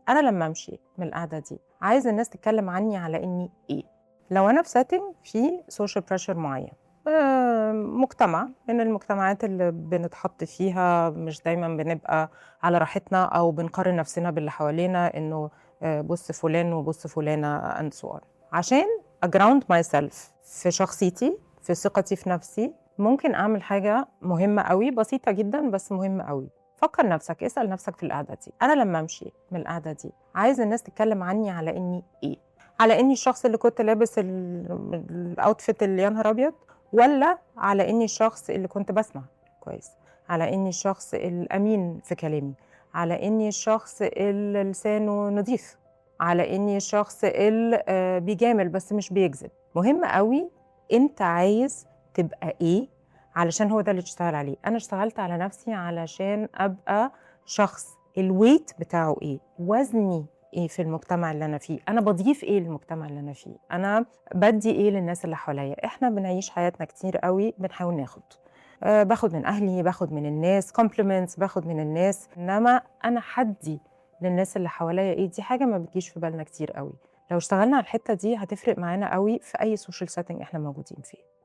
انا لما امشي من القعده دي عايز الناس تتكلم عني على اني ايه. لو انا في سيتنج في سوشيال بريشر معين، مجتمع من المجتمعات اللي بنتحط فيها مش دايما بنبقى على راحتنا او بنقارن نفسنا باللي حوالينا، انه بص فلان وبص فلانه and so on. عشان اجراوند ماي سيلف في شخصيتي، في ثقتي في نفسي، ممكن اعمل حاجه مهمه قوي، بسيطه جدا بس مهمه قوي. فكر نفسك، اسال نفسك في القعده دي، انا لما امشي من القعده دي عايز الناس تتكلم عني على اني ايه؟ على اني الشخص اللي كنت لابس الاوتفيت اللي يا نهار ابيض، ولا على اني الشخص اللي كنت بسمع كويس، على اني الشخص الامين في كلامي، على اني الشخص اللي لسانه نظيف، على اني الشخص اللي بيجامل بس مش بيكذب. مهم قوي انت عايز تبقى ايه، علشان هو ده اللي تشتغل عليه. انا اشتغلت على نفسي علشان ابقى شخص الويت بتاعه ايه، وزني ايه في المجتمع اللي انا فيه، انا بضيف ايه للمجتمع اللي انا فيه، انا بدي ايه للناس اللي حواليا. احنا بنعيش حياتنا كتير قوي بنحاول ناخد، باخد من اهلي، باخد من الناس كومبلمنتس، باخد من الناس، انما انا حدي للناس اللي حواليا ايه، دي حاجه ما بتجيش في بالنا كتير قوي. لو اشتغلنا على الحته دي هتفرق معانا قوي في اي سوشيال سيتنج احنا موجودين فيه.